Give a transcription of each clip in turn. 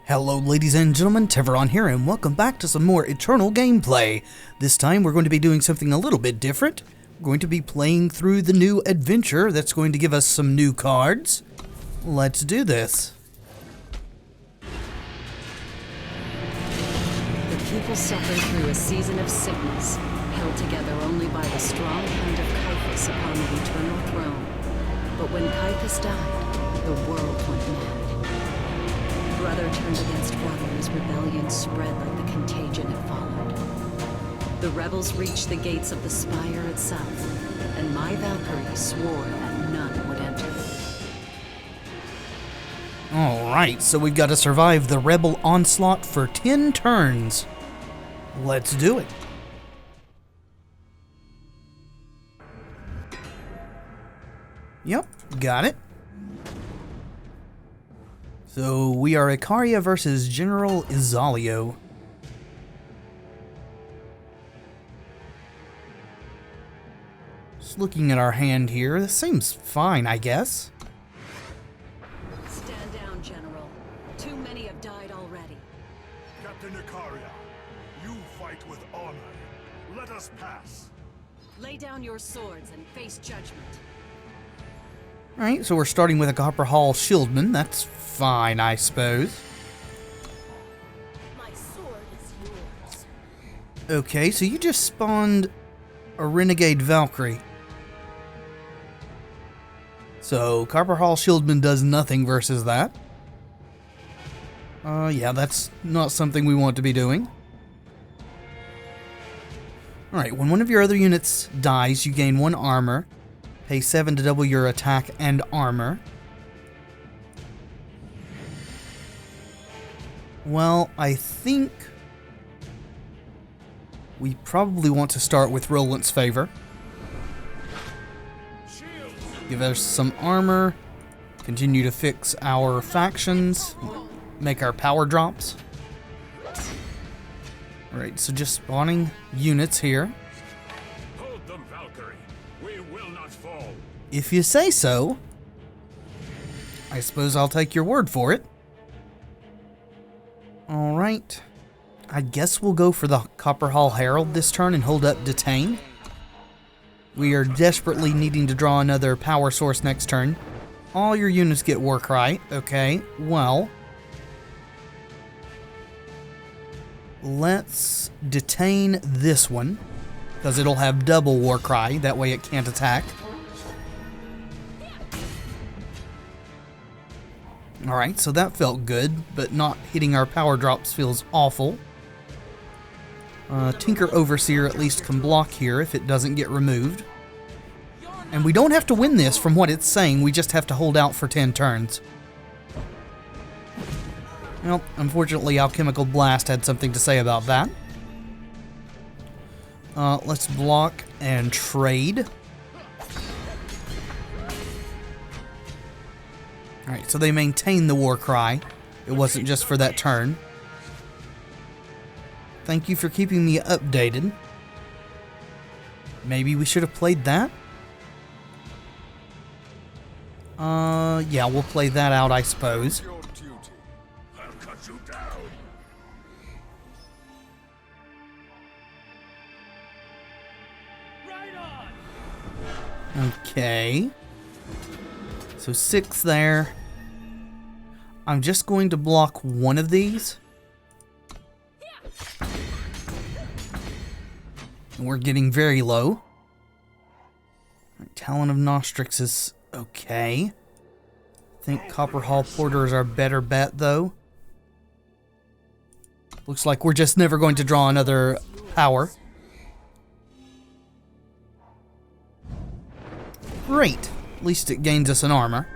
Hello ladies and gentlemen, Tevaron here, and welcome back to some more Eternal gameplay. This time we're going to be doing something a little bit different. We're going to be playing through the new adventure that's going to give us some new cards. Let's do this. The people suffer through a season of sickness, held together only by the strong hand of Caiaphas upon the eternal throne. But when Caiaphas died, the world went mad. Brother turned against brother as rebellion spread like the contagion it followed. The rebels reached the gates of the spire itself, and my Valkyrie swore that none would enter. Alright, so we've got to survive the rebel onslaught for 10 turns. Let's do it. Yep, got it. So we are Icaria versus General Izalio. Just looking at our hand here, this seems fine, I guess. Stand down, General. Too many have died already. Captain Icaria, you fight with honor. Let us pass. Lay down your swords and face judgment. Alright, so we're starting with a Copper Hall Shieldman. That's fine, I suppose. My sword is yours. Okay, so you just spawned a Renegade Valkyrie. So, Copper Hall Shieldman does nothing versus that. Yeah, that's not something we want to be doing. Alright, when one of your other units dies, you gain 1 armor. Pay 7 to double your attack and armor. Well, I think we probably want to start with Roland's favor. Give us some armor. Continue to fix our factions. Make our power drops. Alright, so just spawning units here. Hold them, Valkyrie. We will not fall. If you say so. I suppose I'll take your word for it. Alright. I guess we'll go for the Copper Hall Herald this turn and hold up Detain. We are desperately needing to draw another power source next turn. All your units get Warcry. Okay, well. Let's detain this one, because it'll have double Warcry, that way it can't attack. Alright, so that felt good, but not hitting our power drops feels awful. Tinker Overseer at least can block here if it doesn't get removed. And we don't have to win this from what it's saying, we just have to hold out for 10 turns. Well, unfortunately, Alchemical Blast had something to say about that. Let's block and trade. Alright, so they maintain the Warcry. It wasn't just for that turn. Thank you for keeping me updated. Maybe we should have played that? Yeah, we'll play that out, I suppose. Your duty. I'll cut you down. Right on. Okay. So 6 there. I'm just going to block one of these. And we're getting very low. Talon of Nostrix is okay. I think Copper Hall Porter is our better bet, though. Looks like we're just never going to draw another power. Great. At least it gains us an armor.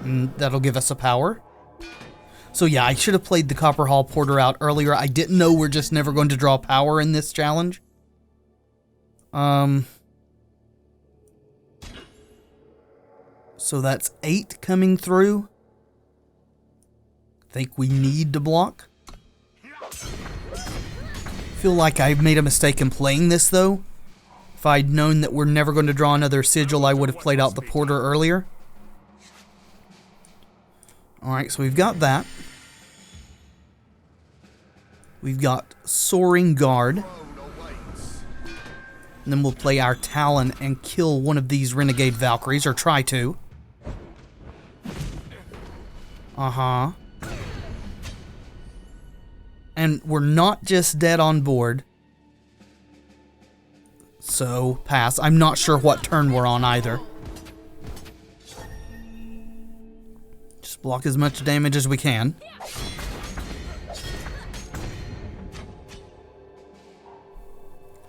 And that'll give us a power. So yeah, I should have played the Copper Hall Porter out earlier. I didn't know we're just never going to draw power in this challenge. So that's 8 coming through. Think we need to block. Feel like I made a mistake in playing this though. If I'd known that we're never going to draw another sigil, I would have played out the Porter earlier. Alright, so we've got that. We've got Soaring Guard. And then we'll play our Talon and kill one of these Renegade Valkyries, or try to. Uh-huh. And we're not just dead on board. So, pass. I'm not sure what turn we're on either. Just block as much damage as we can.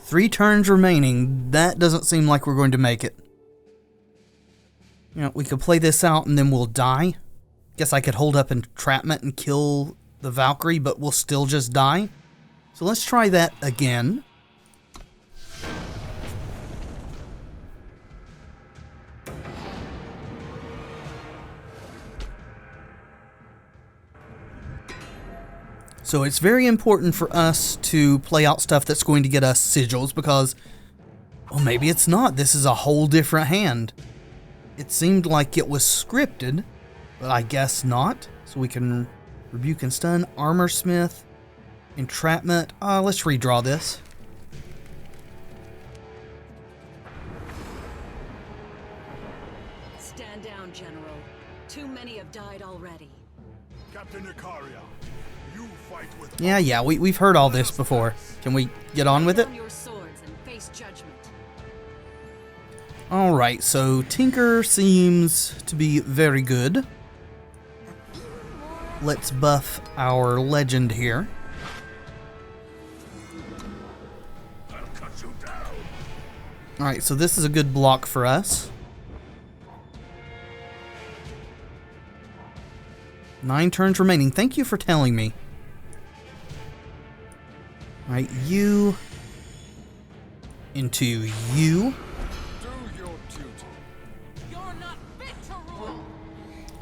Three turns remaining. That doesn't seem like we're going to make it. You know, we could play this out and then we'll die. Guess I could hold up entrapment and kill the Valkyrie, but we'll still just die. So let's try that again. So it's very important for us to play out stuff that's going to get us sigils because, well, maybe it's not. This is a whole different hand. It seemed like it was scripted, but I guess not. So we can rebuke and stun, armor smith, entrapment. Let's redraw this. Stand down, General. Too many have died already. Captain Icaria, you fight with Yeah, we've heard all this before. Can we get on with it? Down your swords and face judgment. Alright, so Tinker seems to be very good. Let's buff our legend here. Alright, so this is a good block for us. 9 turns remaining. Thank you for telling me. Alright, you into you.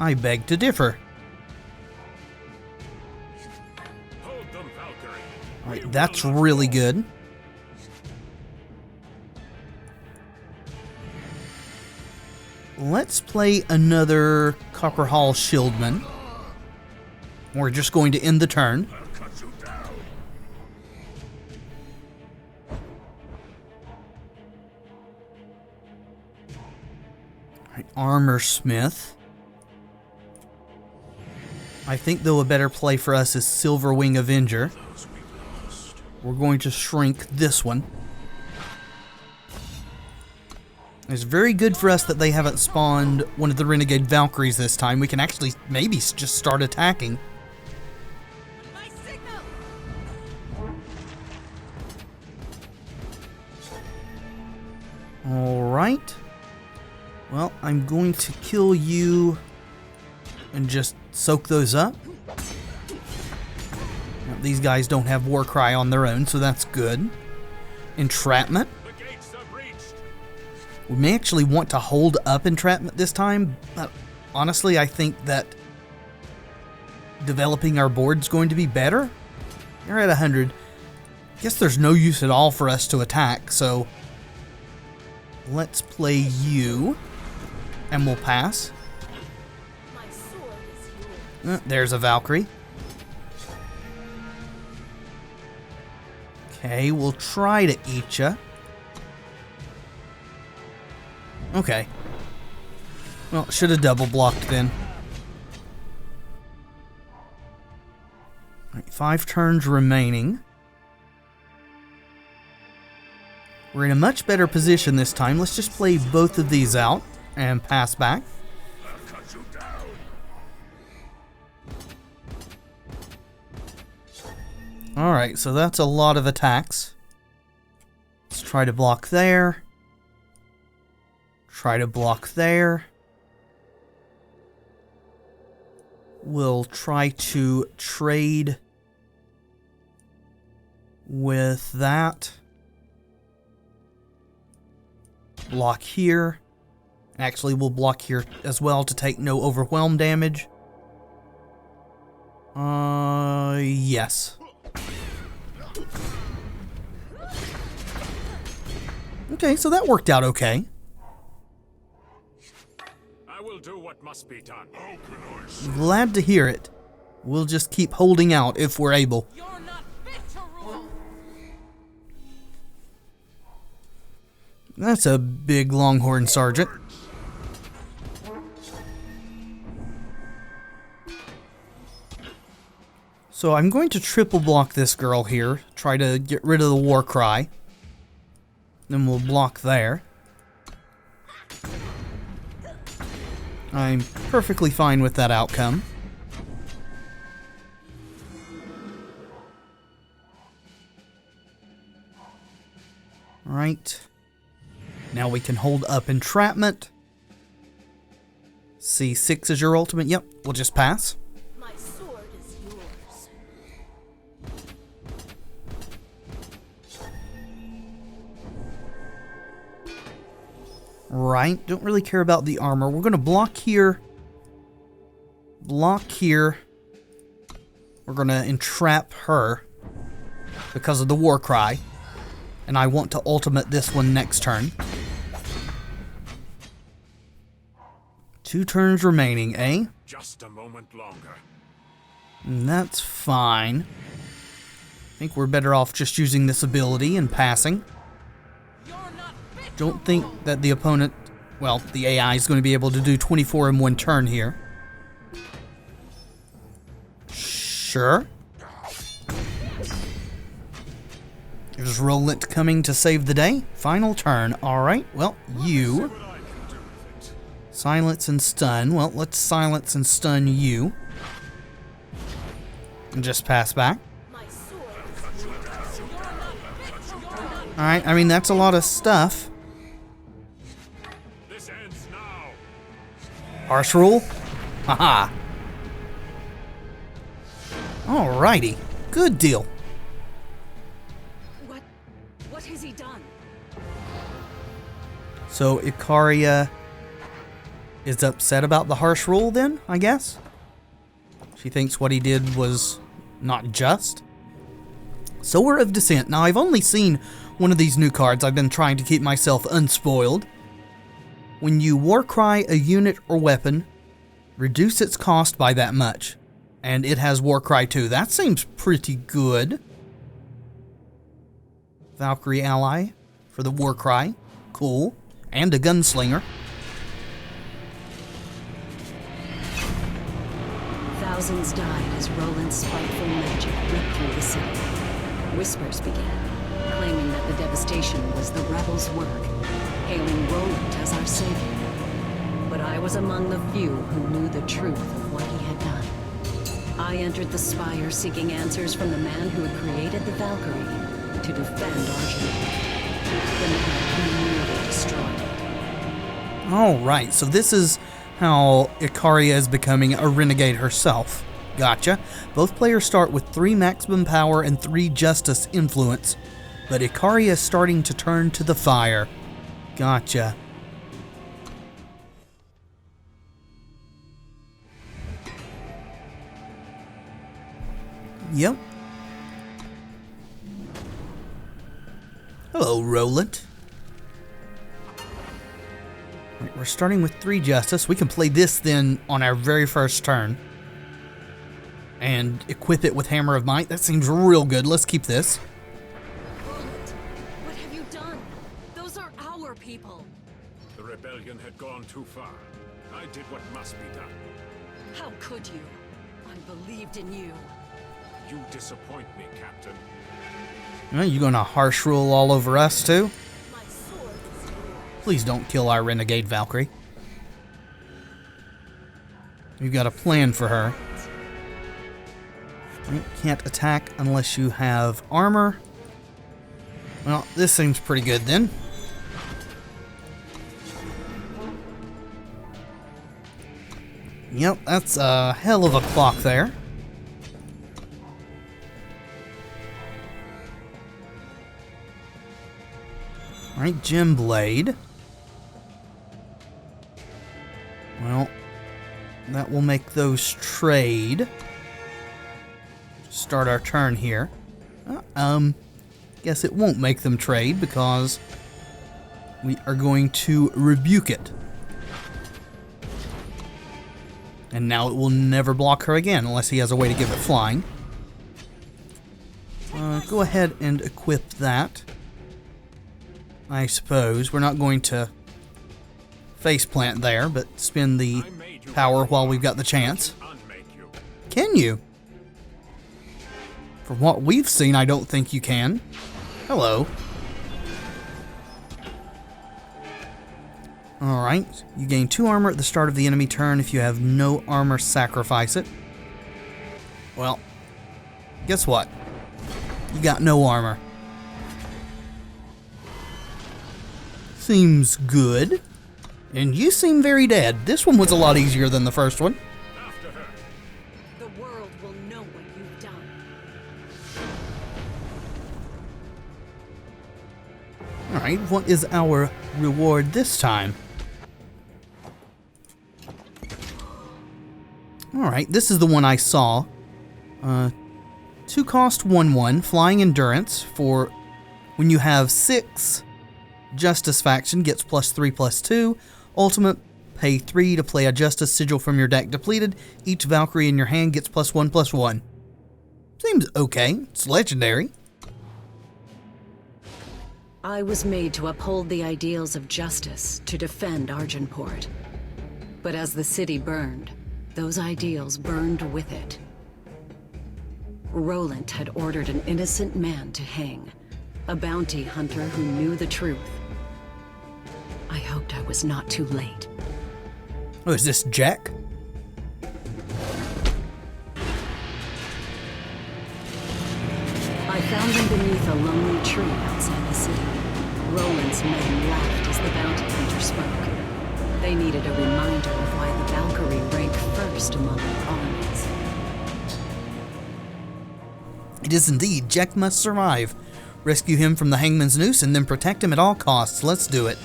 I beg to differ. Alright, that's really good. Let's play another Copper Hall Shieldman. We're just going to end the turn. Alright, Armor Smith. I think, though, a better play for us is Silver Wing Avenger. We're going to shrink this one. It's very good for us that they haven't spawned one of the Renegade Valkyries this time. We can actually maybe just start attacking. Alright. Well, I'm going to kill you and just soak those up. Now, these guys don't have Warcry on their own, so that's good. Entrapment. We may actually want to hold up entrapment this time, but honestly, I think that developing our board's going to be better. You're at 100. Guess there's no use at all for us to attack, so let's play you, and we'll pass. There's a Valkyrie. Okay, we'll try to eat ya. Okay. Well, should have double blocked then. Alright, 5 turns remaining. We're in a much better position this time. Let's just play both of these out and pass back. Alright, so that's a lot of attacks. Let's try to block there. Try to block there. We'll try to trade with that. Block here. Actually, we'll block here as well to take no overwhelm damage. Yes. Okay, so that worked out okay. I will do what must be done. Glad to hear it. We'll just keep holding out if we're able. You're not fit That's a big longhorn sergeant. So I'm going to triple block this girl here. Try to get rid of the war cry. Then we'll block there. I'm perfectly fine with that outcome. Right. Now we can hold up entrapment. C6 is your ultimate. Yep, we'll just pass. My sword is yours. Right, don't really care about the armor. We're going to block here. Block here. We're going to entrap her because of the war cry. And I want to ultimate this one next turn. 2 turns remaining, eh? Just a moment longer. That's fine. I think we're better off just using this ability and passing. Don't think that the opponent, well, the AI is going to be able to do 24 in 1 turn here. Sure. There's Roland coming to save the day. Final turn. Alright, well, you. Silence and stun. Well, let's silence and stun you. And just pass back. Alright, I mean, that's a lot of stuff. This ends now. Harsh rule? Haha. Alrighty. Good deal. What has he done? So Ikaria is upset about the harsh rule then, I guess? She thinks what he did was not just. Sower of Dissent. Now, I've only seen one of these new cards. I've been trying to keep myself unspoiled. When you Warcry a unit or weapon, reduce its cost by that much. And it has Warcry too. That seems pretty good. Valkyrie ally for the Warcry. Cool. And a gunslinger. Thousands died as Roland's spiteful magic ripped through the city. Whispers began, claiming that the devastation was the rebels' work, hailing Roland as our savior. But I was among the few who knew the truth of what he had done. I entered the Spire seeking answers from the man who had created the Valkyrie to defend Arjuna, the man who nearly destroyed it. Alright, so this is how Ikaria is becoming a renegade herself. Gotcha. Both players start with 3 maximum power and 3 justice influence, but Ikaria is starting to turn to the fire. Gotcha. Yep. Hello, Roland. Right, we're starting with 3 justice. We can play this then on our very first turn. And equip it with Hammer of Might. That seems real good. Let's keep this. Roland, what have you done? Those are our people. The rebellion had gone too far. I did what must be done. How could you? I believed in you. You disappoint me, Captain. You gonna harsh rule all over us too? My sword is yours. Please don't kill our renegade Valkyrie. We've got a plan for her. You can't attack unless you have armor. Well, this seems pretty good then. Yep, that's a hell of a clock there. Alright, Gem Blade. Well, that will make those trade. Start our turn here. Guess it won't make them trade because we are going to rebuke it. And now it will never block her again unless he has a way to give it flying. Go ahead and equip that. I suppose. We're not going to faceplant there, but spend the power while we've got the chance. Can you? From what we've seen, I don't think you can. Hello. Alright, you gain 2 armor at the start of the enemy turn. If you have no armor, sacrifice it. Well, guess what? You got no armor. Seems good. And you seem very dead. This one was a lot easier than the first one. The world will know what you've done. Alright, what is our reward this time? Alright, this is the one I saw. 2 cost 1/1, flying endurance for when you have 6. Justice faction gets +3/+2. Ultimate, pay 3 to play a Justice sigil from your deck depleted. Each Valkyrie in your hand gets +1/+1. Seems okay. It's legendary. I was made to uphold the ideals of justice, to defend Argenport. But as the city burned, those ideals burned with it. Roland had ordered an innocent man to hang, a bounty hunter who knew the truth. I hoped I was not too late. Oh, is this Jack? I found them beneath a lonely tree outside the city. Roland's men laughed as the bounty hunter spoke. They needed a reminder of why the Valkyrie ranked first among their armies. It is indeed. Jack must survive. Rescue him from the hangman's noose and then protect him at all costs. Let's do it.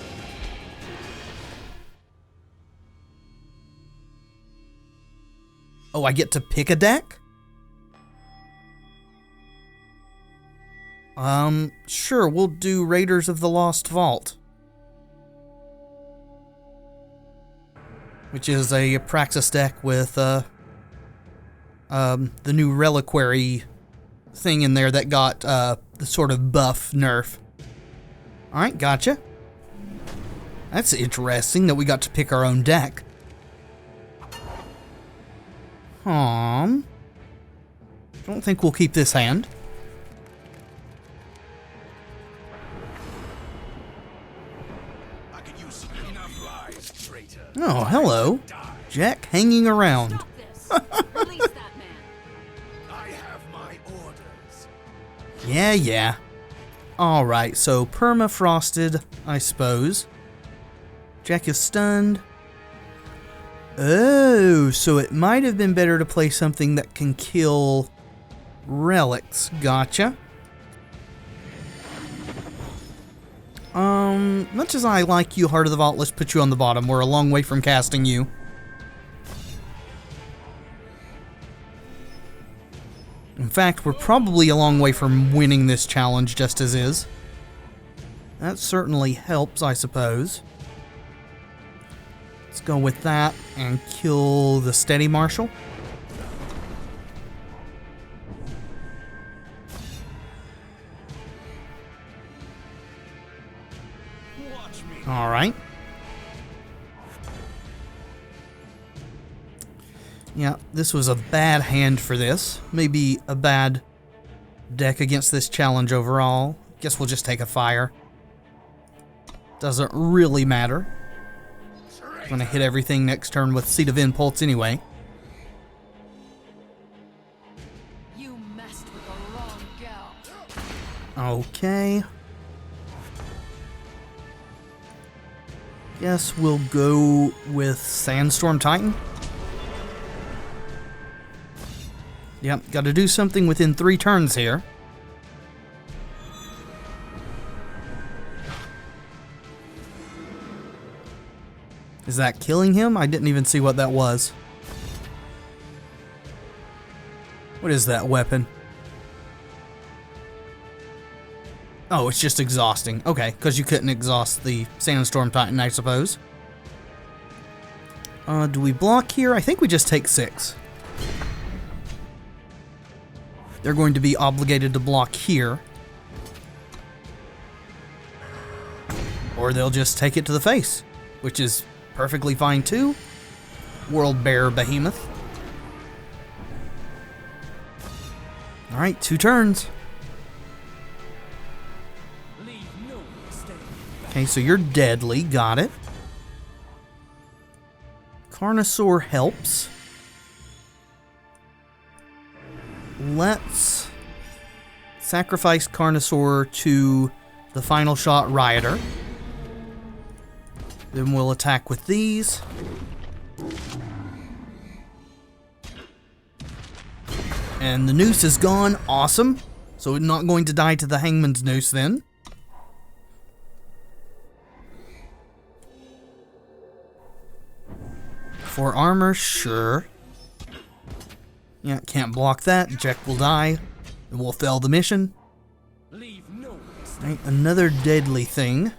Oh, I get to pick a deck? Sure, we'll do Raiders of the Lost Vault. Which is a Praxis deck with, the new Reliquary thing in there that got, the sort of buff nerf. Alright, gotcha. That's interesting that we got to pick our own deck. Don't think we'll keep this hand. I could use enough lies, traitor. Oh, hello. Jack hanging around. Stop this. Release that man. I have my orders. Yeah. Alright, so permafrosted, I suppose. Jack is stunned. Oh, so it might have been better to play something that can kill relics. Gotcha. Much as I like you, Heart of the Vault, let's put you on the bottom. We're a long way from casting you. In fact, we're probably a long way from winning this challenge just as is. That certainly helps, I suppose. Let's go with that and kill the Steady Marshal. Alright. Yeah, this was a bad hand for this. Maybe a bad deck against this challenge overall. Guess we'll just take a fire. Doesn't really matter. I'm gonna hit everything next turn with Seed of Impulse anyway. You messed with the wrong gal. Okay. Guess we'll go with Sandstorm Titan. Yep, gotta do something within 3 turns here. Is that killing him? I didn't even see what that was. What is that weapon? Oh, it's just exhausting. Okay, because you couldn't exhaust the Sandstorm Titan, I suppose. Do we block here? I think we just take 6. They're going to be obligated to block here. Or they'll just take it to the face, which is perfectly fine too. World Bear Behemoth. Alright, 2 turns. Okay, so you're deadly. Got it. Carnosaur helps. Let's sacrifice Carnosaur to the final shot Rioter. Then we'll attack with these. And the noose is gone. Awesome. So it's not going to die to the Hangman's noose then. For armor, sure. Yeah, can't block that. Jack will die. And we'll fail the mission. Right, another deadly thing.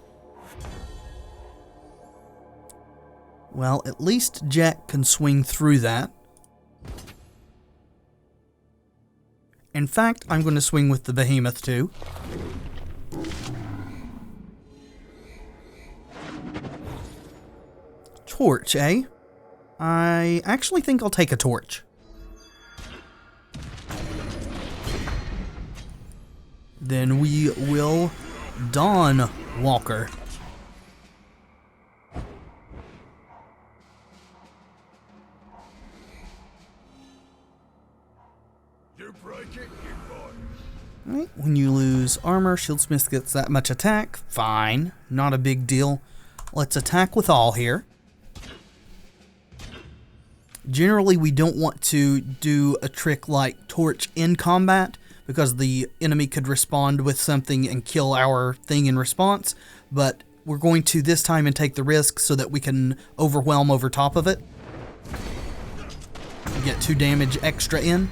Well, at least Jack can swing through that. In fact, I'm going to swing with the Behemoth too. Torch, eh? I actually think I'll take a torch. Then we will Dawn Walker. Right, when you lose armor, Shieldsmith gets that much attack. Fine, not a big deal. Let's attack with all here. Generally, we don't want to do a trick like Torch in combat, because the enemy could respond with something and kill our thing in response, but we're going to this time and take the risk so that we can overwhelm over top of it. Get 2 damage extra in.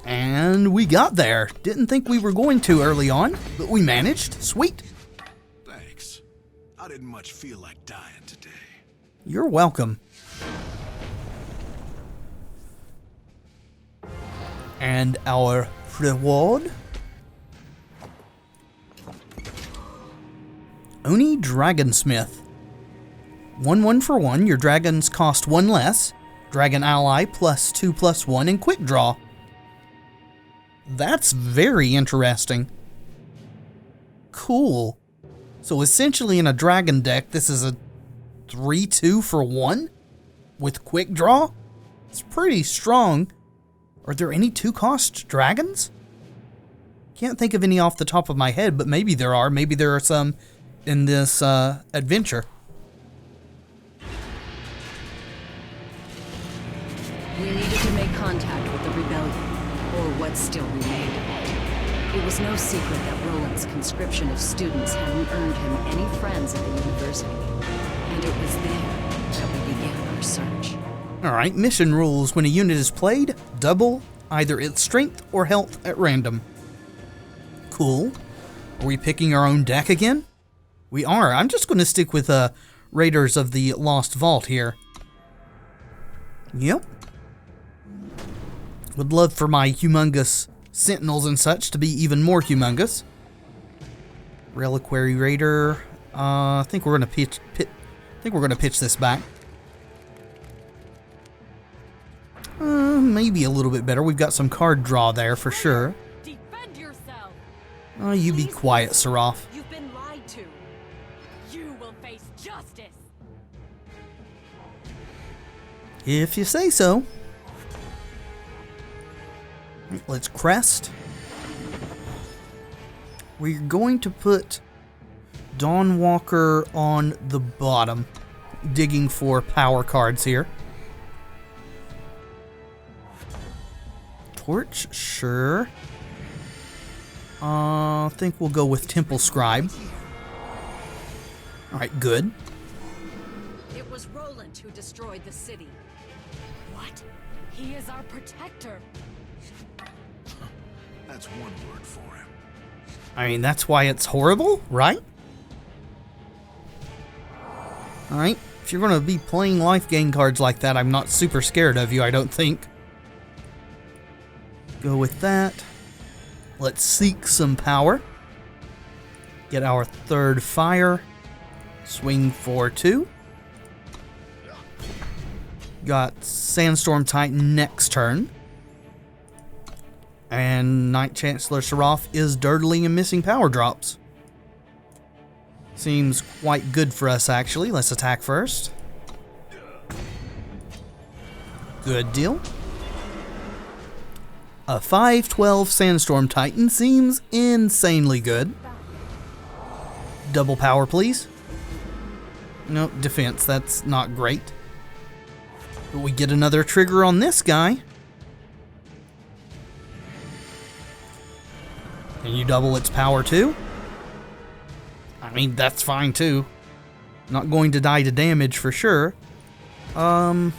And we got there. Didn't think we were going to early on, but we managed. Sweet. Thanks. I didn't much feel like dying today. You're welcome. And our reward? Oni Dragonsmith. 1/1 for 1. Your dragons cost 1 less. Dragon ally +2/+1 and quick draw. That's very interesting. Cool. So essentially in a dragon deck, this is a 3/2 for 1 with quick draw. It's pretty strong. Are there any 2-cost dragons? Can't think of any off the top of my head, but maybe there are. Maybe there are some in this adventure. We needed to make contact with the rebellion, or what still remained of it. It was no secret that Roland's conscription of students hadn't earned him any friends at the university, and it was there that we began our search. Alright, mission rules. When a unit is played, double either its strength or health at random. Cool. Are we picking our own deck again? We are. I'm just going to stick with Raiders of the Lost Vault here. Yep. Would love for my humongous sentinels and such to be even more humongous. Reliquary Raider. I think we're going to pitch this back. Maybe a little bit better. We've got some card draw there for sure. Defend yourself. Oh, you be quiet, Seraph. You've been lied to. You will face justice. If you say so. Let's crest. We're going to put Dawnwalker on the bottom, digging for power cards here. Torch, sure. I think we'll go with Temple Scribe. Alright, good. It was Roland who destroyed the city. What? He is our protector. That's one word for him. I mean, that's why it's horrible, right? Alright, if you're going to be playing life gain cards like that, I'm not super scared of you, I don't think. Go with that. Let's seek some power. Get our third fire. Swing for 2. Got Sandstorm Titan next turn. And Knight Chancellor Seraph is dirtily and missing power drops. Seems quite good for us, actually. Let's attack first. Good deal. A 5/12 Sandstorm Titan seems insanely good. Double power, please. Nope, defense. That's not great. But we get another trigger on this guy. And you double its power too? I mean, that's fine too. Not going to die to damage for sure. Let's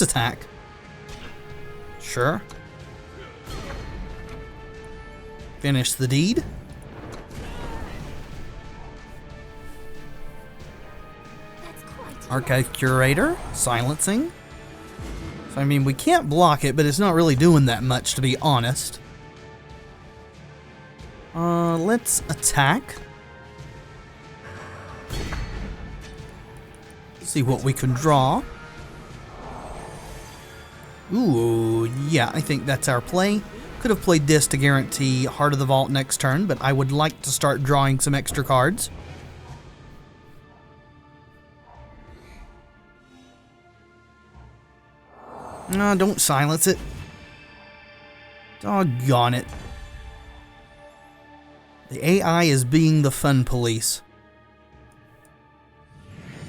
attack. Sure. Finish the deed. Archive Curator, silencing. So, I mean, we can't block it, but it's not really doing that much, to be honest. Let's attack. See what we can draw. Ooh, yeah, I think that's our play. Could have played this to guarantee Heart of the Vault next turn, but I would like to start drawing some extra cards. No, don't silence it. Doggone it. The AI is being the fun police.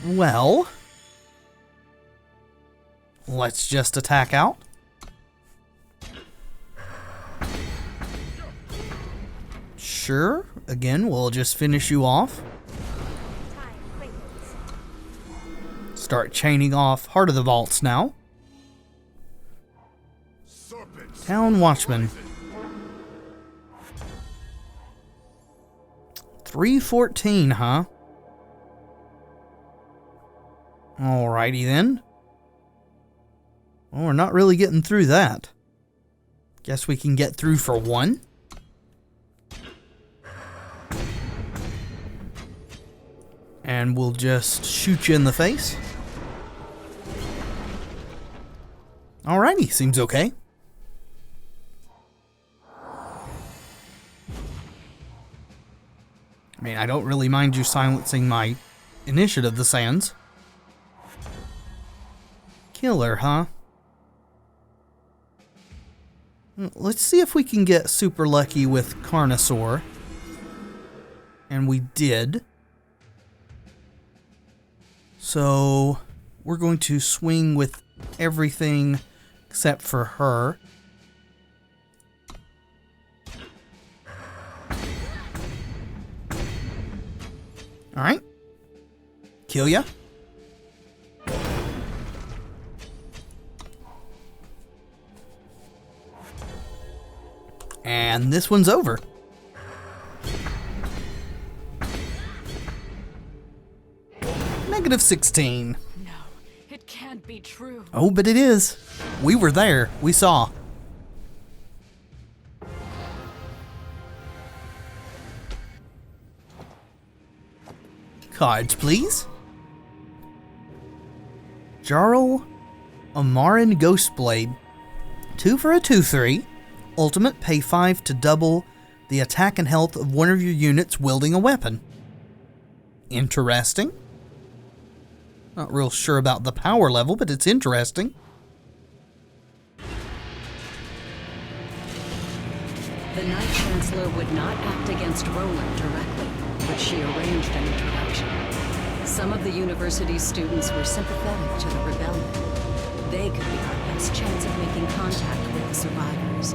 Well, let's just attack out. Sure. Again, we'll just finish you off. Start chaining off Heart of the Vaults now. Town Watchman. 314, huh? Alrighty then. Well, we're not really getting through that. Guess we can get through for 1. And we'll just shoot you in the face. Alrighty, seems okay. I mean, I don't really mind you silencing my initiative, the Sands. Killer, huh? Let's see if we can get super lucky with Carnosaur. And we did. So, we're going to swing with everything except for her. Alright. Kill ya. And this one's over. -16. No, it can't be true. Oh, but it is. We were there. We saw. Cards, please. Jarl Amarin Ghostblade. 2 for a 2/3. Ultimate, pay 5 to double the attack and health of one of your units wielding a weapon. Interesting. Not real sure about the power level, but it's interesting. The Knight Chancellor would not act against Roland directly, but she arranged an introduction. Some of the university's students were sympathetic to the rebellion. They could be our best chance of making contact with the survivors.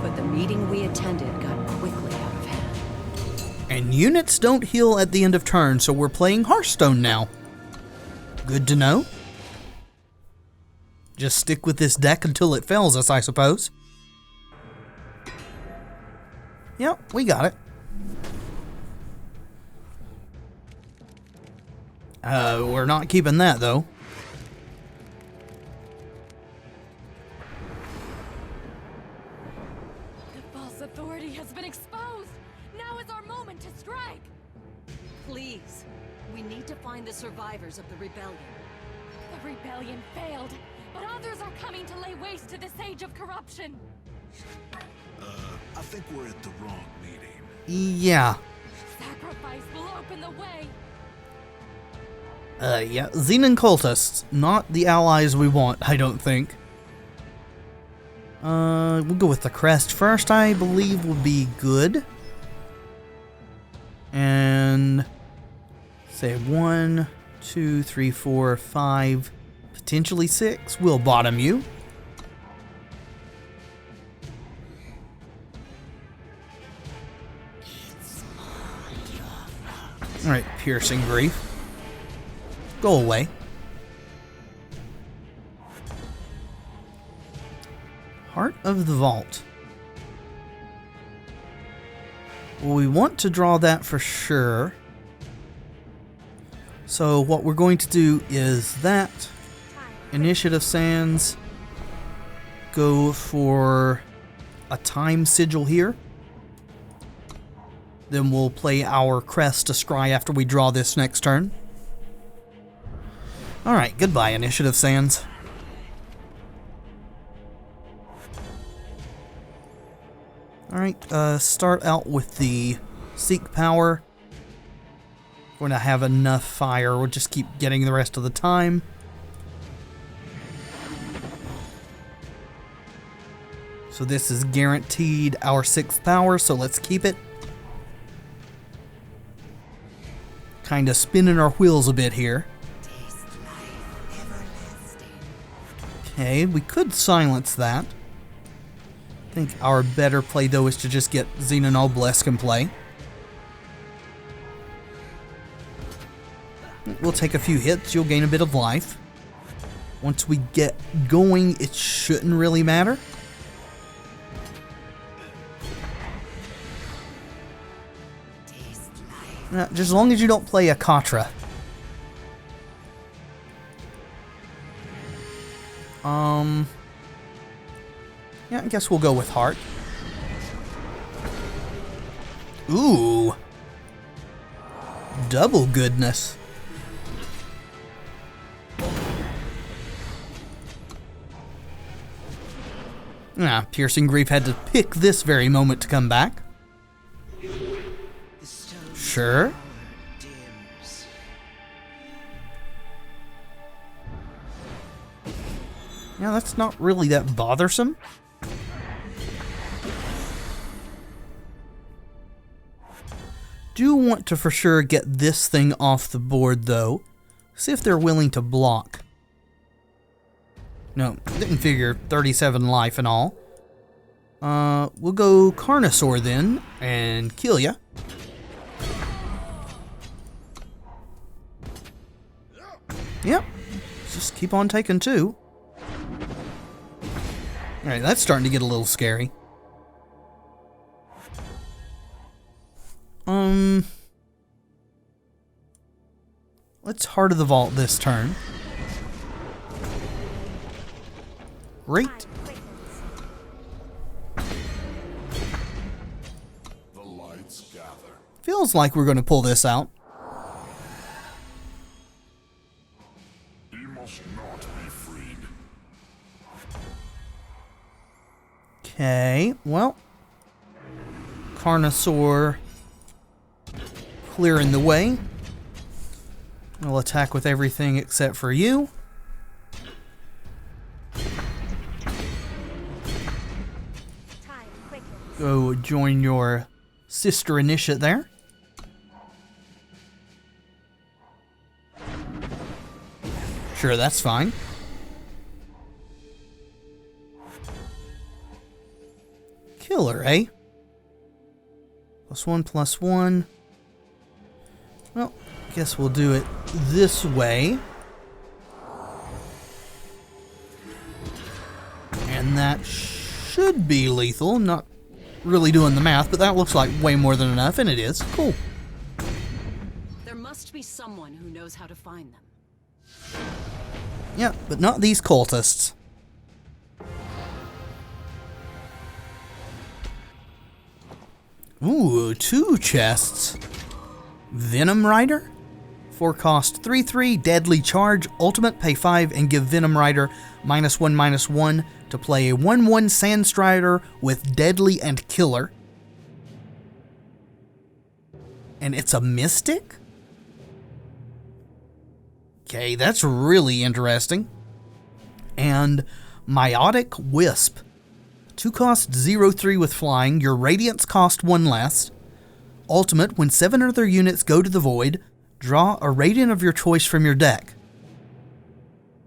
But the meeting we attended got quickly out of hand. And units don't heal at the end of turn, so we're playing Hearthstone now. Good to know. Just stick with this deck until it fails us, I suppose. Yep, we got it. We're not keeping that, though. authority has been exposed! Now is our moment to strike! Please, we need to find the survivors of the rebellion. The rebellion failed, but others are coming to lay waste to this age of corruption! I think we're at the wrong meeting. Yeah. Sacrifice will open the way! Yeah, Xenon cultists, not the allies we want, I don't think. We'll go with the crest first, I believe will be good. And say 1, 2, 3, 4, 5, potentially 6. We'll bottom you. Alright, piercing grief. Go away. Heart of the Vault. Well, we want to draw that for sure. So what we're going to do is that. Initiative Sands. Go for a time sigil here. Then we'll play our crest to scry after we draw this next turn. Alright, goodbye, Initiative Sands. Alright, start out with the Seek Power. We're going to have enough fire, we'll just keep getting the rest of the time. So this is guaranteed our 6th power, so let's keep it. Kind of spinning our wheels a bit here. Okay, we could silence that. I think our better play, though, is to just get Xenon Obelisk in play. We'll take a few hits, you'll gain a bit of life. Once we get going, it shouldn't really matter. Just as long as you don't play a Katra. Yeah, I guess we'll go with Heart. Ooh. Double goodness. Piercing Grief had to pick this very moment to come back. Sure. Yeah, that's not really that bothersome. Do want to for sure get this thing off the board, though. See if they're willing to block. No, didn't figure 37 life and all. We'll go Carnosaur then, and kill ya. Yep, just keep on taking 2. Alright, that's starting to get a little scary. Let's Heart of the Vault this turn. Great. The lights gather. Feels like we're going to pull this out. He must not be freed. Okay, well. Carnosaur clearing the way. We'll attack with everything except for you. Go join your sister Initiate there. Sure, that's fine. Killer, eh? +1/+1. Well, guess we'll do it this way. And that should be lethal. Not really doing the math, but that looks like way more than enough, and it is. Cool. There must be someone who knows how to find them. Yeah, but not these cultists. Ooh, 2 chests. Venom Rider? 4 cost 3/3, deadly charge, ultimate, pay 5, and give Venom Rider -1/-1 to play a 1/1 Sandstrider with deadly and killer. And it's a mystic? Okay, that's really interesting. And Meiotic Wisp. 2 cost 0/3 with flying, your radiance cost 1 less. Ultimate, when 7 other units go to the void, draw a radiant of your choice from your deck.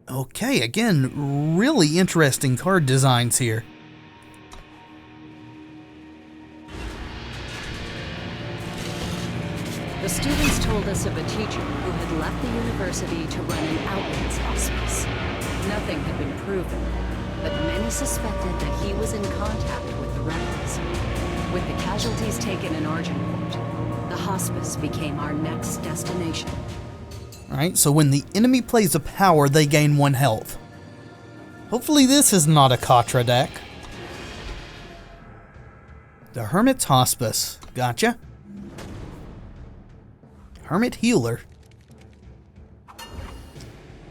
Okay, again, really interesting card designs here. The students told us of a teacher who had left the university to run an outlaws hospice. Nothing had been proven, but many suspected that he was in contact with the rebels. With the casualties taken in Argenport, the hospice became our next destination. Alright, so when the enemy plays a power, they gain 1 health. Hopefully this is not a Katra deck. The Hermit's Hospice. Gotcha. Hermit Healer.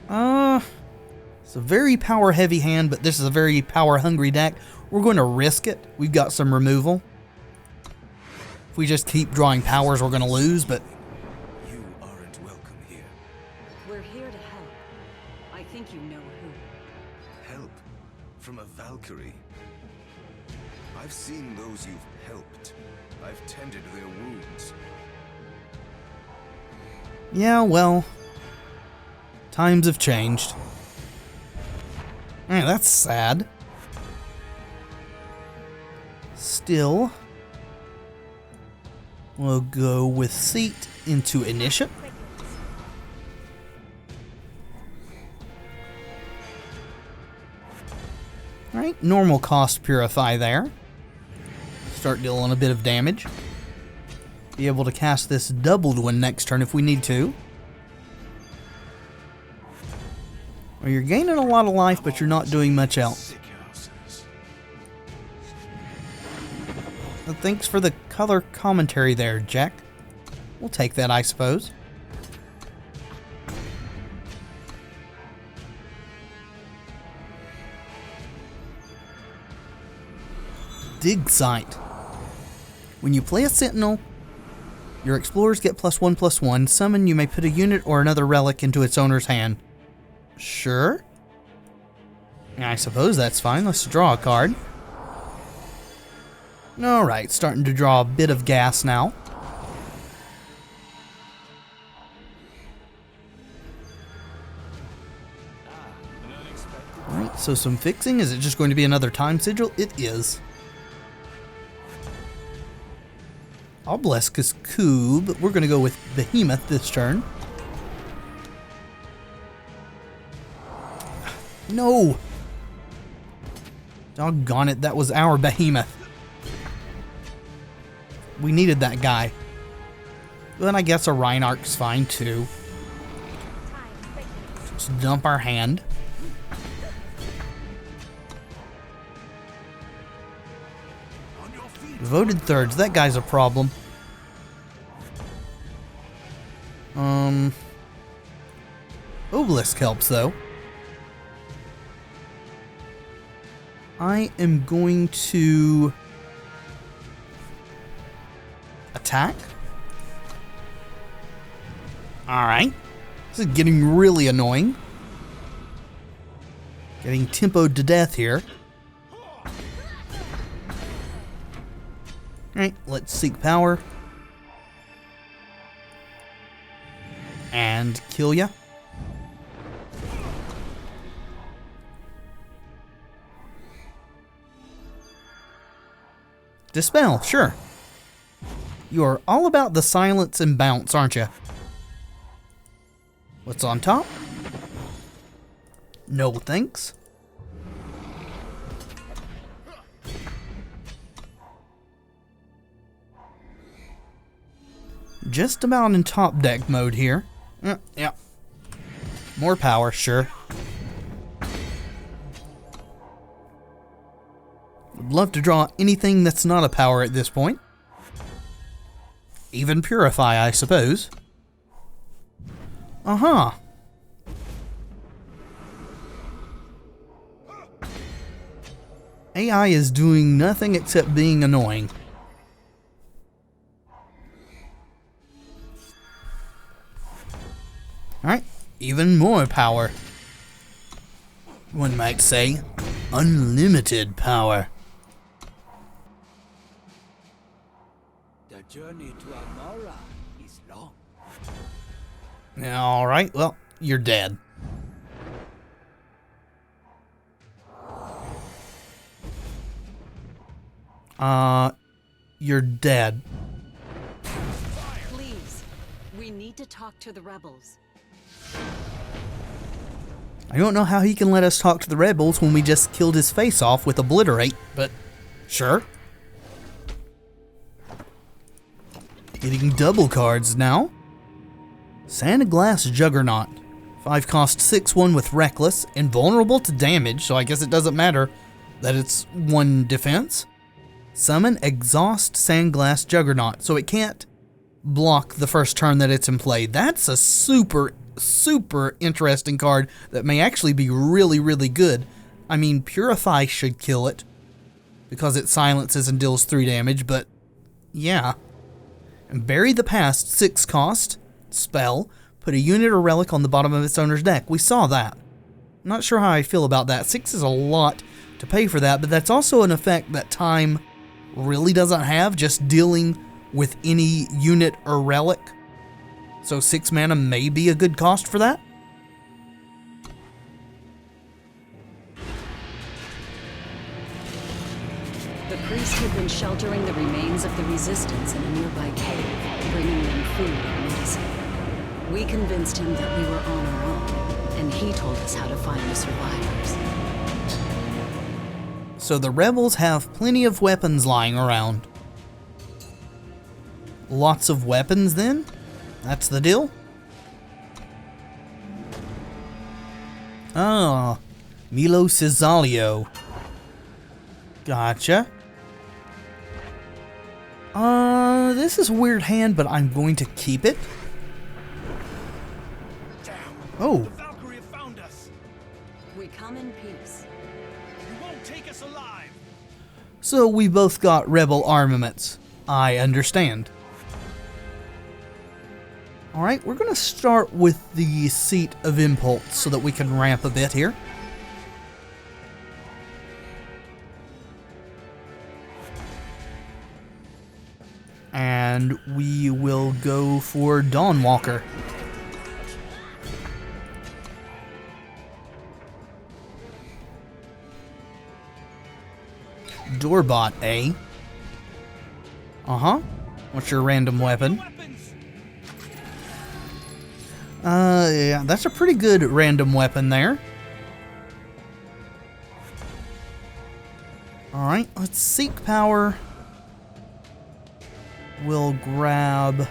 It's a very power heavy hand, but this is a very power hungry deck. We're going to risk it. We've got some removal. If we just keep drawing powers, we're going to lose, but... You aren't welcome here. We're here to help. I think you know who. Help? From a Valkyrie? I've seen those you've helped. I've tended their wounds. Yeah, well... times have changed. Man, that's sad. Still... we'll go with Seat into Initiate. Alright, normal cost Purify there. Start dealing a bit of damage. Be able to cast this doubled one next turn if we need to. Well, you're gaining a lot of life, but you're not doing much else. Thanks for the color commentary there, Jack. We'll take that, I suppose. Dig Site. When you play a Sentinel, your explorers get +1/+1. Summon, you may put a unit or another relic into its owner's hand. Sure. I suppose that's fine. Let's draw a card. Alright, starting to draw a bit of gas now. Alright, so some fixing. Is it just going to be another time sigil? It is. Obelisk's Cube. We're going to go with Behemoth this turn. No! Doggone it, that was our Behemoth. We needed that guy. Then I guess a Reinarch's fine too. Just dump our hand. Voted thirds, that guy's a problem. Obelisk helps though. I am going to attack. Alright. This is getting really annoying. Getting tempoed to death here. Alright, let's seek power. And kill ya. Dispel, sure. You are all about the silence and bounce, aren't you? What's on top? No thanks. Just about in top deck mode here. Yeah. More power, sure. Would love to draw anything that's not a power at this point. Even purify, I suppose. Uh-huh. AI is doing nothing except being annoying. Alright, even more power. One might say, unlimited power. The journey to Amora is long. Alright, well, you're dead. You're dead. Please, we need to talk to the rebels. I don't know how he can let us talk to the rebels when we just killed his face off with Obliterate, but sure. Getting double cards now. Sandglass Juggernaut. 5 cost 6/1 with Reckless, invulnerable to damage, so I guess it doesn't matter that it's 1 defense. Summon Exhaust Sandglass Juggernaut, so it can't block the first turn that it's in play. That's a super interesting card that may actually be really, really good. I mean, Purify should kill it because it silences and deals 3 damage, but yeah. And Bury the Past, 6 cost, spell, put a unit or relic on the bottom of its owner's deck. We saw that. Not sure how I feel about that. 6 is a lot to pay for that, but that's also an effect that Time really doesn't have, just dealing with any unit or relic. So 6 mana may be a good cost for that. The priest had been sheltering the remains of the resistance in a nearby cave, bringing them food and medicine. We convinced him that we were on our own, and he told us how to find the survivors. So the rebels have plenty of weapons lying around. Lots of weapons then? That's the deal? Ah, Milo Cisalio. Gotcha. This is a weird hand, but I'm going to keep it. Damn! Oh, The Valkyrie have found us! We come in peace. You won't take us alive! so we both got rebel armaments. I understand. Alright, we're going to start with the Seat of Impulse so that we can ramp a bit here. And we will go for Dawnwalker. Doorbot, eh? Uh-huh. What's your random weapon? Yeah, that's a pretty good random weapon there. Alright, let's seek power. We'll grab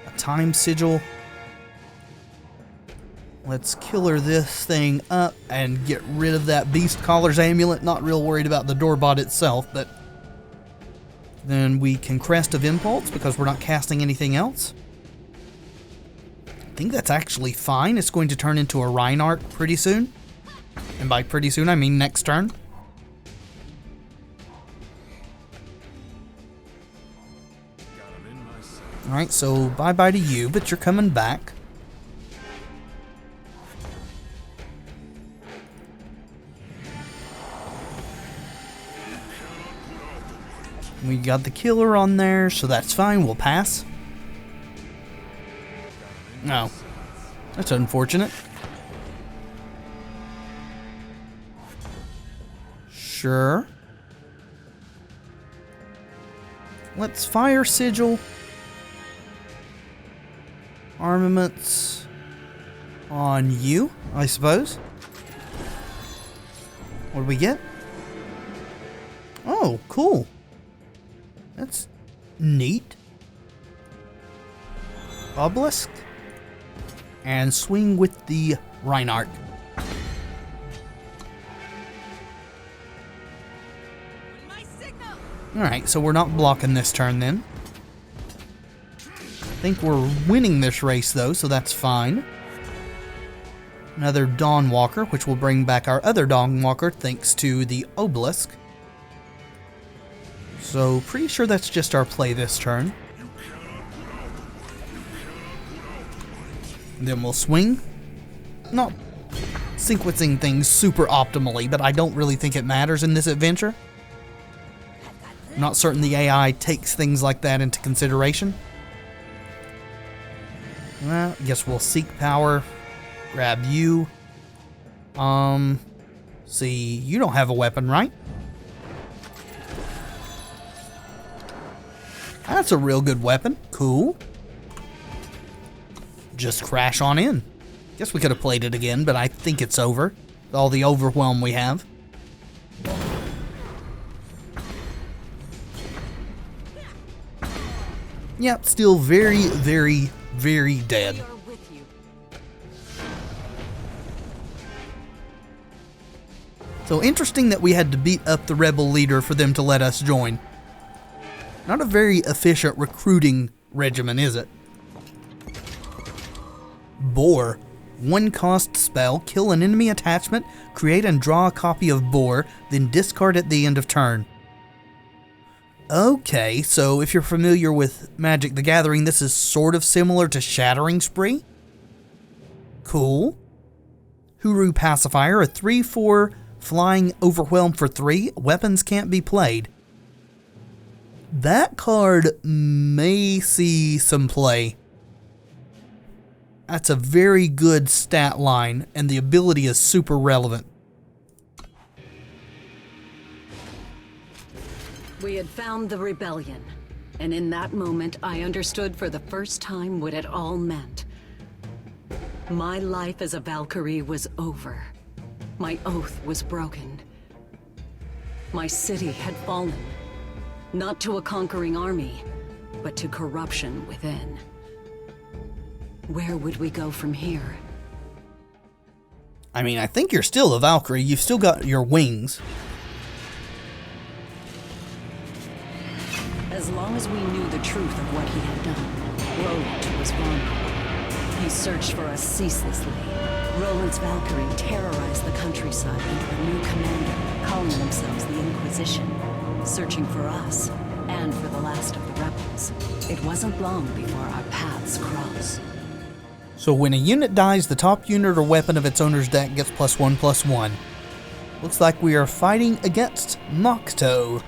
a Time Sigil. Let's killer this thing up and get rid of that Beast Caller's Amulet. Not real worried about the Doorbot itself, but then we can Crest of Impulse because we're not casting anything else. I think that's actually fine. It's going to turn into a Reinhardt pretty soon. And by pretty soon, I mean next turn. Alright, so bye-bye to you, but you're coming back. We got the killer on there, so that's fine. We'll pass. No. That's unfortunate. Sure. Let's fire Sigil. Armaments on you, I suppose. What do we get? Oh, cool. That's neat. Obelisk. And swing with the Reinhardt. Alright, so we're not blocking this turn then. think we're winning this race though, so that's fine. Another Dawnwalker, which will bring back our other Dawnwalker thanks to the obelisk. So pretty sure that's just our play this turn. And then we'll swing. Not sequencing things super optimally, but I don't really think it matters in this adventure. Not certain the AI takes things like that into consideration. Well, I guess we'll seek power. Grab you. See, you don't have a weapon, right? That's a real good weapon. Cool. Just crash on in. Guess we could have played it again, but I think it's over. With all the overwhelm we have. Yep, still very, very, very dead. We are with you. So interesting that we had to beat up the rebel leader for them to let us join. Not a very efficient recruiting regimen, is it? Boar. 1 cost spell, kill an enemy attachment, create and draw a copy of Boar, then discard at the end of turn. Okay, so if you're familiar with Magic the Gathering, this is sort of similar to Shattering Spree. Cool. Huru Pacifier, a 3/4 flying overwhelm for 3, weapons can't be played. That card may see some play. That's a very good stat line, and the ability is super relevant. We had found the rebellion, and in that moment I understood for the first time what it all meant. My life as a Valkyrie was over. My oath was broken. My city had fallen, not to a conquering army, but to corruption within. Where would we go from here? I mean, I think you're still a Valkyrie. You've still got your wings. As long as we knew the truth of what he had done, Roland was vulnerable. He searched for us ceaselessly. Roland's Valkyrie terrorized the countryside under a new commander, calling themselves the Inquisition, searching for us and for the last of the rebels. It wasn't long before our paths crossed. So when a unit dies, the top unit or weapon of its owner's deck gets +1/+1. Looks like we are fighting against Mokto.